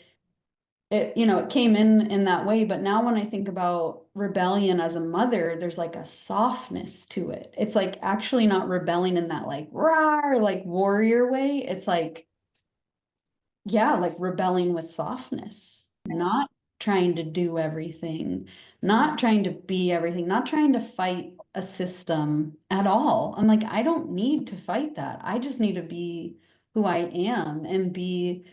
it came in that way. But now when I think about rebellion as a mother, there's like a softness to it. It's like actually not rebelling in that like rawr, like warrior way. It's like, yeah, like rebelling with softness, not trying to do everything, not trying to be everything, not trying to fight a system at all. I'm like, I don't need to fight that. I just need to be who I am and be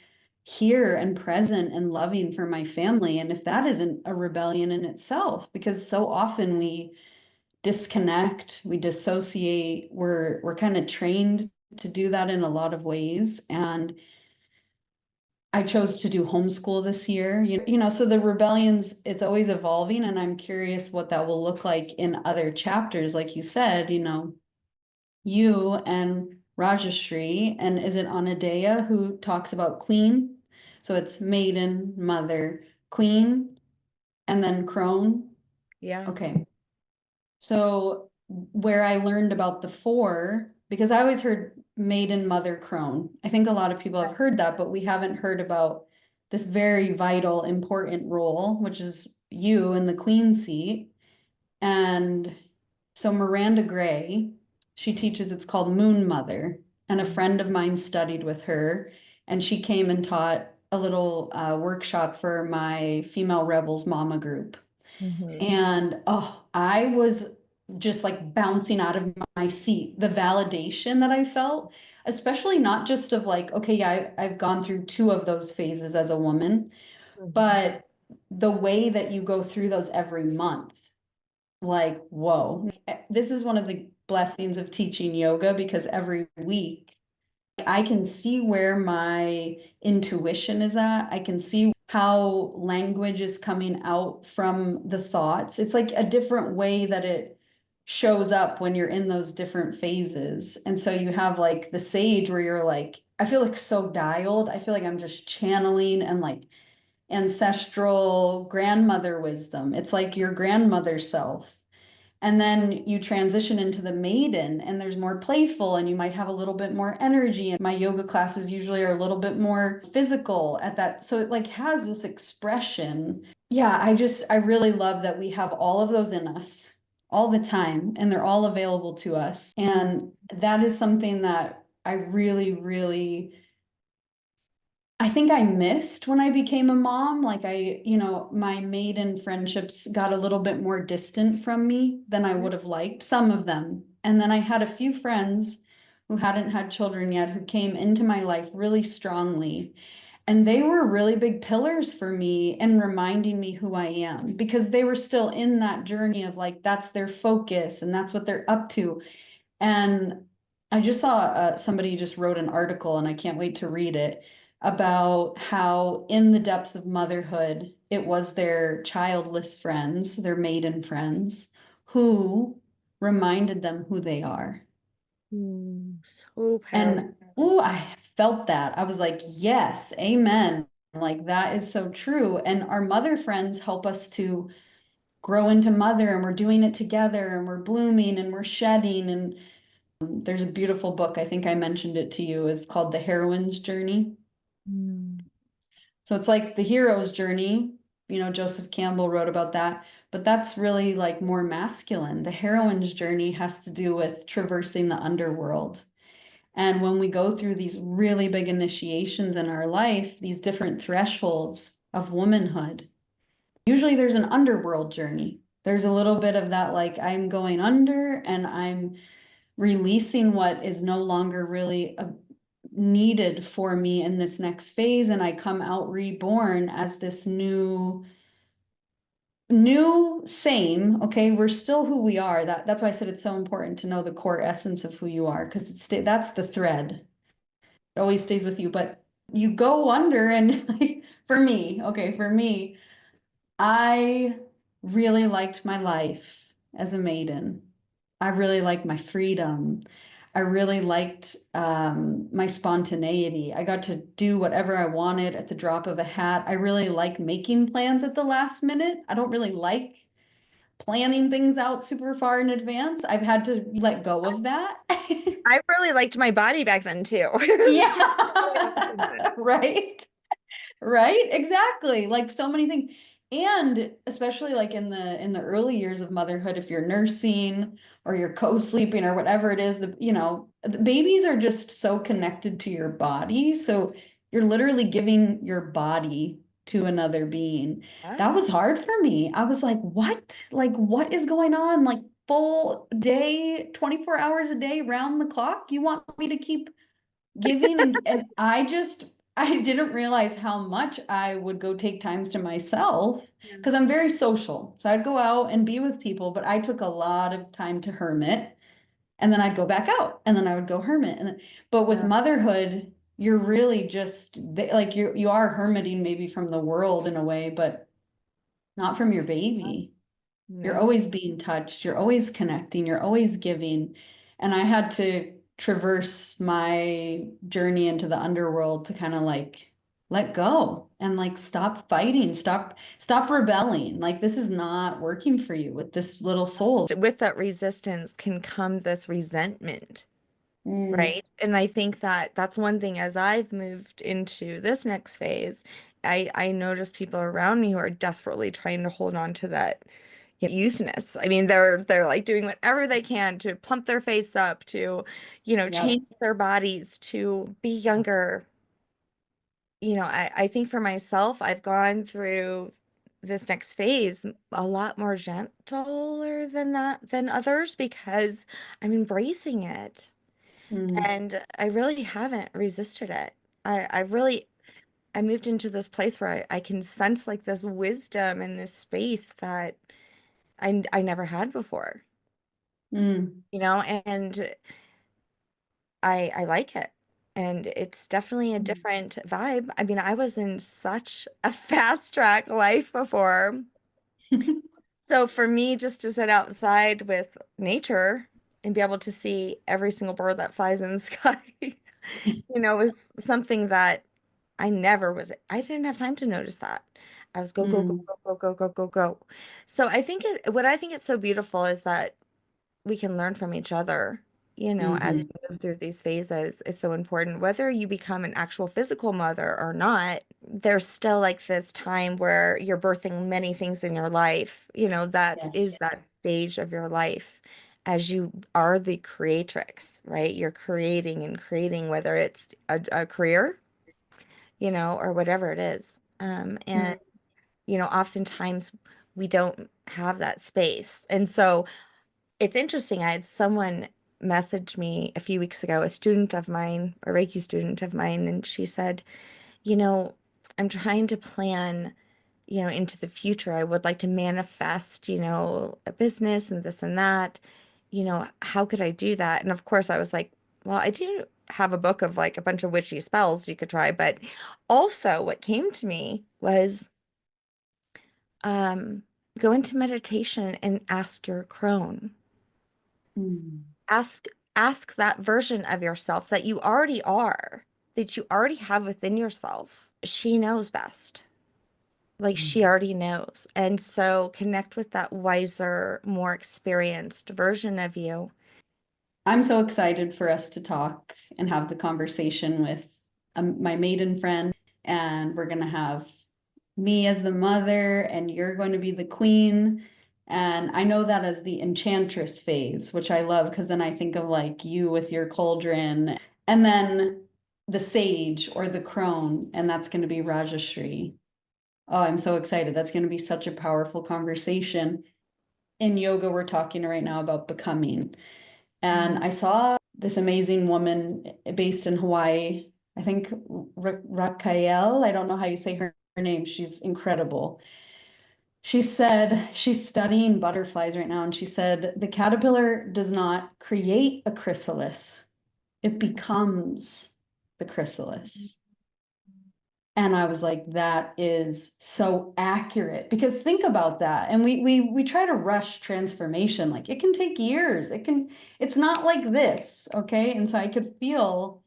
here and present and loving for my family. And if that isn't a rebellion in itself, because so often we disconnect, we dissociate, we're kind of trained to do that in a lot of ways. And I chose to do homeschool this year, so the rebellions, it's always evolving, and I'm curious what that will look like in other chapters. Like you said, you and Rajashri, and is it Anadea who talks about queen? So it's maiden, mother, queen, and then crone. Yeah. Okay. So where I learned about the four, because I always heard maiden, mother, crone. I think a lot of people have heard that, but we haven't heard about this very vital, important role, which is you in the queen seat. And so Miranda Gray, she teaches, it's called Moon Mother, and a friend of mine studied with her, and she came and taught a little workshop for my Female Rebels Mama group. Mhm. And oh, I was just like bouncing out of my seat. The validation that I felt, especially not just of like, okay, yeah, I've gone through two of those phases as a woman, Mhm. but the way that you go through those every month, like, whoa. This is one of the blessings of teaching yoga because every week I can see where my intuition is at. I can see how language is coming out from the thoughts. It's like a different way that it shows up when you're in those different phases. And so you have like the sage where you're like, I feel like so dialed. I feel like I'm just channeling and like ancestral grandmother wisdom. It's like your grandmother self. And then you transition into the maiden and there's more playful and you might have a little bit more energy. And my yoga classes usually are a little bit more physical at that. So it like has this expression. Yeah, I really love that we have all of those in us all the time and they're all available to us. And that is something that I really, really I think I missed when I became a mom. Like my maiden friendships got a little bit more distant from me than I would have liked, some of them. And then I had a few friends who hadn't had children yet who came into my life really strongly. And they were really big pillars for me and reminding me who I am because they were still in that journey of like, that's their focus and that's what they're up to. And I just saw somebody just wrote an article, and I can't wait to read it, about how in the depths of motherhood, it was their childless friends, their maiden friends, who reminded them who they are. So powerful. And oh, I felt that. I was like, yes, amen. Like that is so true. And our mother friends help us to grow into mother, and we're doing it together, and we're blooming, and we're shedding, and there's a beautiful book, I think I mentioned it to you, it's called The Heroine's Journey. Mm. So it's like the hero's journey, Joseph Campbell wrote about that, but that's really like more masculine. The heroine's journey has to do with traversing the underworld. And when we go through these really big initiations in our life, these different thresholds of womanhood, usually there's an underworld journey. There's a little bit of that, like I'm going under and I'm releasing what is no longer really needed for me in this next phase. And I come out reborn as this new new, same, okay, we're still who we are. That's why I said it's so important to know the core essence of who you are, because that's the thread. It always stays with you, but you go under and like for me, I really liked my life as a maiden. I really liked my freedom. I really liked my spontaneity. I got to do whatever I wanted at the drop of a hat. I really like making plans at the last minute. I don't really like planning things out super far in advance. I've had to let go of that. I really liked my body back then too. So I really Yeah, understand that. right. Right? Exactly. Like so many things. And especially like in the early years of motherhood, if you're nursing or you're co-sleeping or whatever it is, the babies are just so connected to your body. So you're literally giving your body to another being. Yeah. That was hard for me. I was like, what? Like, what is going on? Like full day, 24 hours a day, round the clock? You want me to keep giving and I didn't realize how much I would go take times to myself because I'm very social. So I'd go out and be with people, but I took a lot of time to hermit and then I'd go back out and then I would go hermit but with Yeah. motherhood, you're really just like you are hermiting maybe from the world in a way, but not from your baby. You're No. always being touched, you're always connecting, you're always giving. And I had to traverse my journey into the underworld to kind of like let go and like stop fighting, stop rebelling. Like this is not working for you with this little soul. With that resistance can come this resentment, Mm, right? And I think that that's one thing as I've moved into this next phase, I notice people around me who are desperately trying to hold on to that youthness. I mean, they're like doing whatever they can to plump their face up, to, yep. change their bodies to be younger. I think for myself, I've gone through this next phase a lot more gentler than others because I'm embracing it. Mm, And I really haven't resisted it. I really I moved into this place where I can sense like this wisdom and this space that I never had before, mm, and I like it. And it's definitely a mm. different vibe. I mean, I was in such a fast track life before. So for me, just to sit outside with nature and be able to see every single bird that flies in the sky, was something that I didn't have time to notice that. I was go, go, go, Mm, go, go, go, go, go, go. So what I think it's so beautiful is that we can learn from each other, as mhm. we move through these phases. It's so important. Whether you become an actual physical mother or not, there's still like this time where you're birthing many things in your life, that Yes. is that stage of your life as you are the creatrix, right? You're creating and creating, whether it's a career, or whatever it is. And, Mm, oftentimes we don't have that space. And so, it's interesting. I had someone message me a few weeks ago, a student of mine, a Reiki student of mine, and she said, you know, I'm trying to plan, into the future. I would like to manifest, a business and this and that. How could I do that? And of course, I was like, well, I do have a book of like a bunch of witchy spells you could try, but also what came to me was um, go into meditation and ask your crone. mm, ask ask that version of yourself that you already are, that you already have within yourself. She knows best. Like she mm. already knows. And so connect with that wiser, more experienced version of you. I'm so excited for us to talk and have the conversation with my maiden friend, and we're going to have me as the mother, and you're going to be the queen. And I know that as the enchantress phase, which I love because then I think of like you with your cauldron, and then the sage or the crone, and that's going to be Rajashri. Oh, I'm so excited. That's going to be such a powerful conversation. In yoga, we're talking right now about becoming. And Mm. I saw this amazing woman based in Hawaii. I think Raquel, I don't know how you say her name. She's incredible. She said she's studying butterflies right now, and she said the caterpillar does not create a chrysalis, it becomes the chrysalis. And I was like, that is so accurate. Because think about that. And we try to rush transformation. Like it can take years. It's not like this. Okay. And so I could feel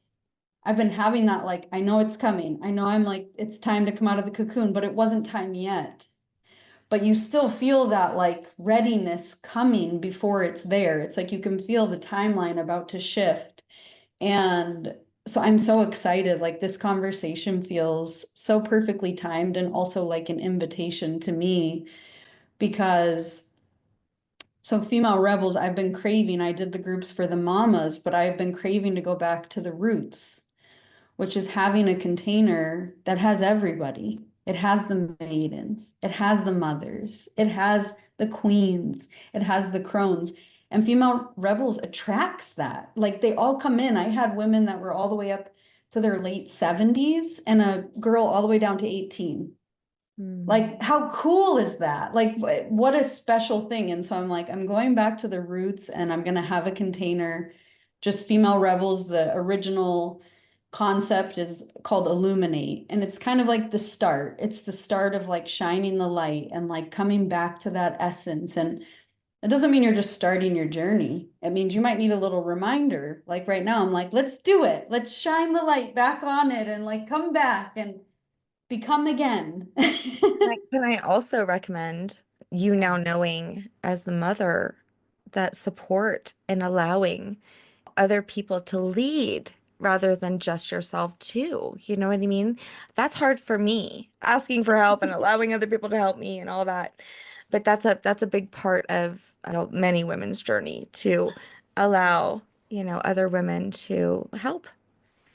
I've been having that, like, I know it's coming. I know I'm like, it's time to come out of the cocoon, but it wasn't time yet. But you still feel that like readiness coming before it's there. It's like you can feel the timeline about to shift. And so I'm so excited. Like this conversation feels so perfectly timed and also like an invitation to me because so female rebels, I've been craving, I did the groups for the mamas, but I've been craving to go back to the roots, which is having a container that has everybody. It has the maidens, it has the mothers, it has the queens, it has the crones. And female rebels attracts that. Like they all come in. I had women that were all the way up to their late 70s and a girl all the way down to 18. Like, how cool is that? Like, what a special thing. And so I'm like, I'm going back to the roots and I'm going to have a container, just female rebels. The original concept is called Illuminate. And it's kind of like the start. It's the start of like shining the light and like coming back to that essence. And it doesn't mean you're just starting your journey. It means you might need a little reminder. Like right now, I'm like, let's do it. Let's shine the light back on it and like come back and become again. Can I also recommend you now knowing as the mother that support and allowing other people to lead rather than just yourself too. You know what I mean? That's hard for me, asking for help and allowing other people to help me and all that. But that's a big part of many women's journey to allow, other women to help.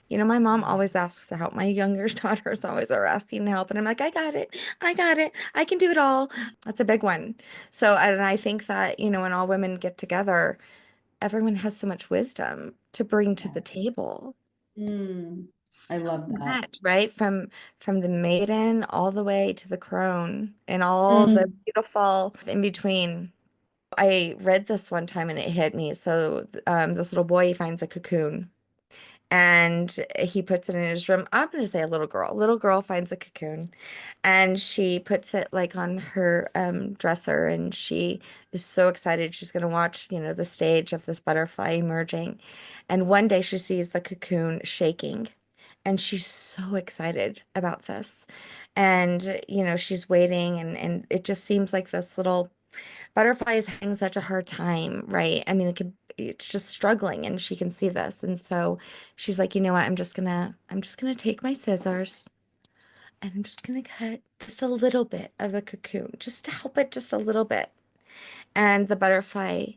My mom always asks to help. My younger daughters always are asking to help, and I'm like, I got it. I got it. I can do it all. That's a big one. So, and I think that, when all women get together, everyone has so much wisdom to bring to the table. Mm, I So love that. much, right? From the maiden all the way to the crone and all the Mm. beautiful in between. I read this one time and it hit me. So this little boy finds a cocoon and he puts it in his room. I'm going to say a little girl. Little girl finds a cocoon and she puts it like on her dresser and she is so excited. She's going to watch, the stage of this butterfly emerging. And one day she sees the cocoon shaking and she's so excited about this. And, she's waiting and it just seems like this little butterfly is having such a hard time, right? I mean, it's just struggling and she can see this. And so she's like, you know what? I'm just gonna take my scissors and I'm just gonna cut just a little bit of the cocoon, just to help it just a little bit. And the butterfly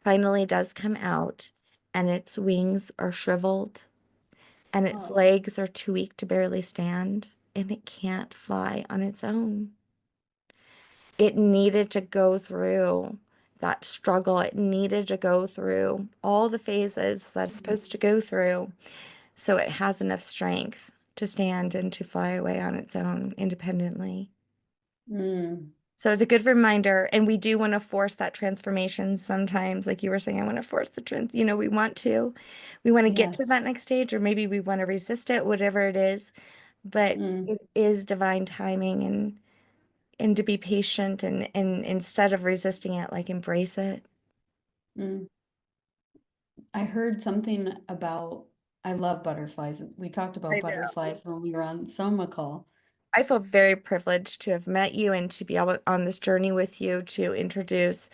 finally does come out and its wings are shriveled and its Oh. legs are too weak to barely stand and it can't fly on its own. It needed to go through that struggle. It needed to go through all the phases that it's supposed to go through so it has enough strength to stand and to fly away on its own independently. Mm, So it's a good reminder. And we do want to force that transformation sometimes. Like you were saying, I want to force the we want to get to that yes. next stage, or maybe we want to resist it, whatever it is. But Mm, it is divine timing and to be patient and instead of resisting it, like embrace it. mm. I heard something about, I love butterflies. We talked about I know. butterflies when we were on Soma call. I feel very privileged to have met you and to be able on this journey with you to introduce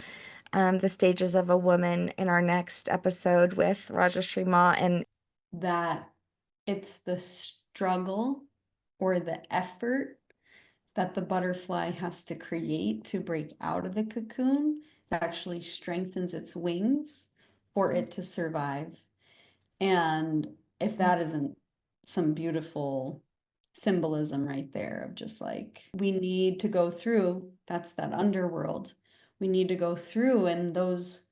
the stages of a woman in our next episode with Rajashri Ma. And That it's the struggle or the effort that the butterfly has to create to break out of the cocoon that actually strengthens its wings for it to survive. And if that isn't some beautiful symbolism right there of just like we need to go through, that's that underworld. We need to go through and those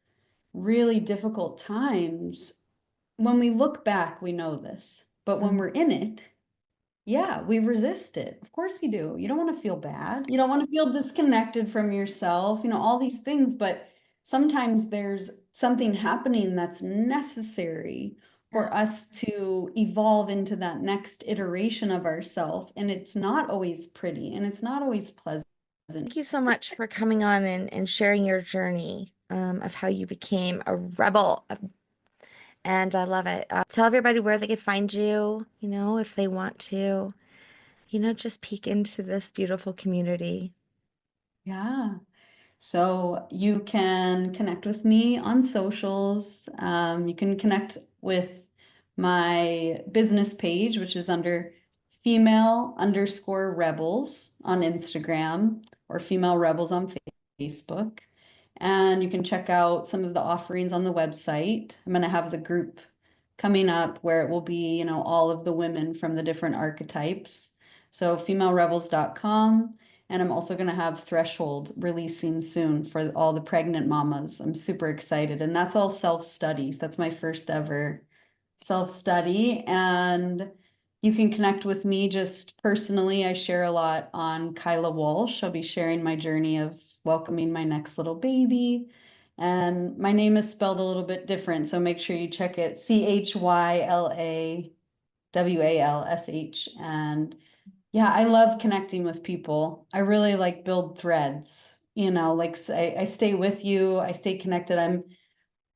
really difficult times. When we look back, we know this, but when we're in it, Yeah, we resist it. Of course we do. You don't want to feel bad. You don't want to feel disconnected from yourself, all these things, but sometimes there's something happening that's necessary Yeah. for us to evolve into that next iteration of ourselves. And it's not always pretty and it's not always pleasant. Thank you so much for coming on and sharing your journey of how you became a rebel. And I love it. Tell everybody where they could find you, if they want to, just peek into this beautiful community. Yeah. So you can connect with me on socials. You can connect with my business page, which is under female_rebels on Instagram or female rebels on Facebook. And you can check out some of the offerings on the website. I'm going to have the group coming up where it will be, all of the women from the different archetypes. So femalerebels.com. And I'm also going to have Threshold releasing soon for all the pregnant mamas. I'm super excited. And that's all self-studies. That's my first ever self-study. And you can connect with me just personally. I share a lot on Chyla Walsh. I'll be sharing my journey of welcoming my next little baby. And my name is spelled a little bit different, so make sure you check it. Chylawalsh. And yeah, I love connecting with people. I really like build threads, like I stay with you, I stay connected. I'm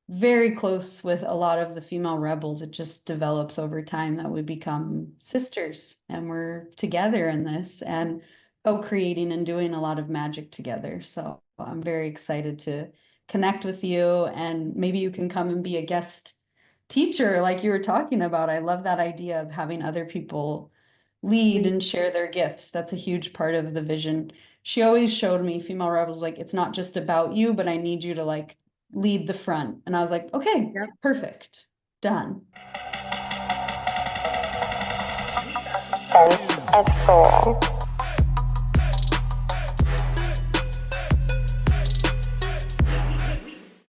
very close with a lot of the female rebels. It just develops over time that we become sisters and we're together in this and co-creating and doing a lot of magic together. So I'm very excited to connect with you and maybe you can come and be a guest teacher like you were talking about. I love that idea of having other people lead and share their gifts. That's a huge part of the vision. She always showed me, female rebels, like, it's not just about you, but I need you to like lead the front. And I was like, okay, Yep. perfect, done. Sense of soul.